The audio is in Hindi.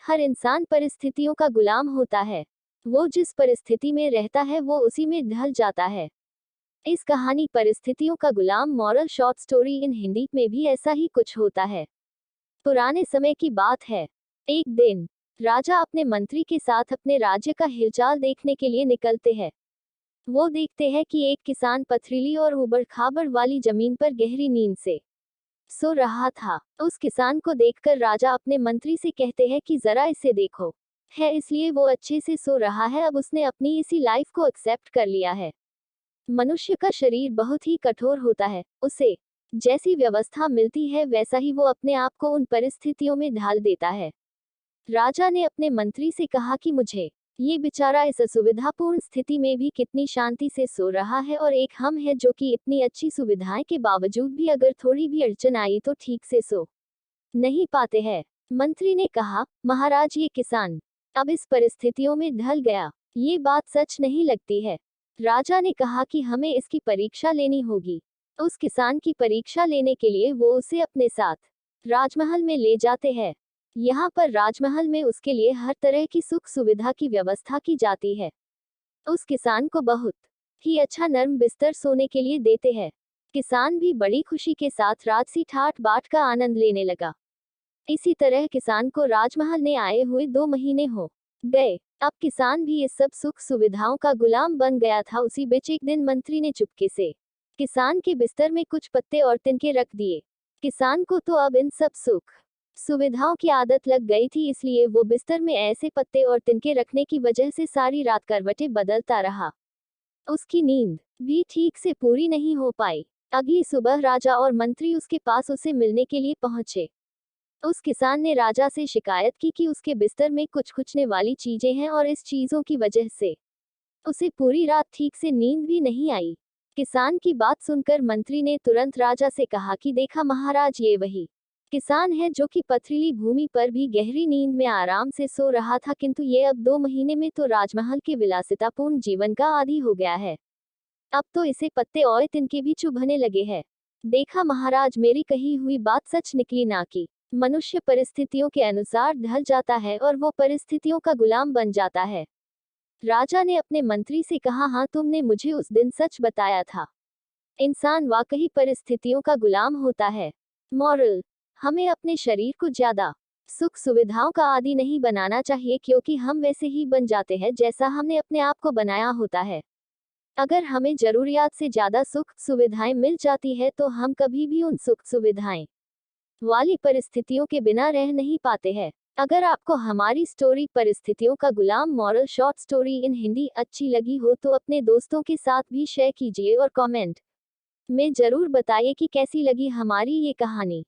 हर इंसान परिस्थितियों का गुलाम होता है। वो जिस परिस्थिति में रहता है वो उसी में ढल जाता है। इस कहानी परिस्थितियों का गुलाम moral short story in Hindi में भी ऐसा ही कुछ होता है। पुराने समय की बात है। एक दिन राजा अपने मंत्री के साथ अपने राज्य का हिलचाल देखने के लिए निकलते हैं। वो देखते हैं कि एक किसान पथरीली और उबड़-खाबड़ वाली जमीन पर गहरी नींद से सो रहा था। उस किसान को देखकर राजा अपने मंत्री से कहते हैं कि जरा इसे देखो। है इसलिए वो अच्छे से सो रहा है, अब उसने अपनी इसी लाइफ को एक्सेप्ट कर लिया है। मनुष्य का शरीर बहुत ही कठोर होता है, उसे जैसी व्यवस्था मिलती है वैसा ही वो अपने आप को उन परिस्थितियों में ढाल देता है। राजा ने अपने मंत्री से कहा कि मुझे ये बेचारा इस असुविधापूर्ण स्थिति में भी कितनी शांति से सो रहा है, और एक हम है जो कि इतनी अच्छी सुविधाएं के बावजूद भी अगर थोड़ी भी अड़चन आई तो ठीक से सो नहीं पाते हैं। मंत्री ने कहा, महाराज ये किसान अब इस परिस्थितियों में ढल गया, ये बात सच नहीं लगती है। राजा ने कहा कि हमें इसकी परीक्षा लेनी होगी। उस किसान की परीक्षा लेने के लिए वो उसे अपने साथ राजमहल में ले जाते हैं। यहाँ पर राजमहल में उसके लिए हर तरह की सुख सुविधा की व्यवस्था की जाती है। उस किसान को बहुत ही अच्छा नर्म बिस्तर सोने के लिए देते हैं। किसान भी बड़ी खुशी के साथ राजसी ठाट बाट का आनंद लेने लगा। इसी तरह किसान को राजमहल ने आए हुए 2 महीने हो गए। अब किसान भी इस सब सुख सुविधाओं का गुलाम बन गया था। उसी बीच एक दिन मंत्री ने चुपके से किसान के बिस्तर में कुछ पत्ते और तिनके रख दिए। किसान को तो अब इन सब सुख सुविधाओं की आदत लग गई थी, इसलिए वो बिस्तर में ऐसे पत्ते और तिनके रखने की वजह से सारी रात करवटें बदलता रहा। उसकी नींद भी ठीक से पूरी नहीं हो पाई। अगली सुबह राजा और मंत्री उसके पास उसे मिलने के लिए पहुंचे। उस किसान ने राजा से शिकायत की कि उसके बिस्तर में कुछ खुचने वाली चीजें हैं और इस चीजों की वजह से उसे पूरी रात ठीक से नींद भी नहीं आई। किसान की बात सुनकर मंत्री ने तुरंत राजा से कहा कि देखा महाराज, ये वही किसान है जो कि पथरीली भूमि पर भी गहरी नींद में आराम से सो रहा था, किंतु ये अब 2 महीने में तो राजमहल के विलासितापूर्ण जीवन का आदी हो गया है। अब तो इसे पत्ते और तिनके भी चुभने लगे हैं। देखा महाराज, मेरी कही हुई बात सच निकली ना कि मनुष्य परिस्थितियों के अनुसार ढल जाता है और वो परिस्थितियों का गुलाम बन जाता है। राजा ने अपने मंत्री से कहा, हाँ तुमने मुझे उस दिन सच बताया था। इंसान वाकई परिस्थितियों का गुलाम होता है। मॉरल, हमें अपने शरीर को ज्यादा सुख सुविधाओं का आदी नहीं बनाना चाहिए, क्योंकि हम वैसे ही बन जाते हैं जैसा हमने अपने आप को बनाया होता है। अगर हमें जरूरियात से ज्यादा सुख सुविधाएं मिल जाती है तो हम कभी भी उन सुख सुविधाएं वाली परिस्थितियों के बिना रह नहीं पाते हैं। अगर आपको हमारी स्टोरी परिस्थितियों का गुलाम moral short story in Hindi अच्छी लगी हो तो अपने दोस्तों के साथ भी शेयर कीजिए और कमेंट में जरूर बताइए कि कैसी लगी हमारी ये कहानी।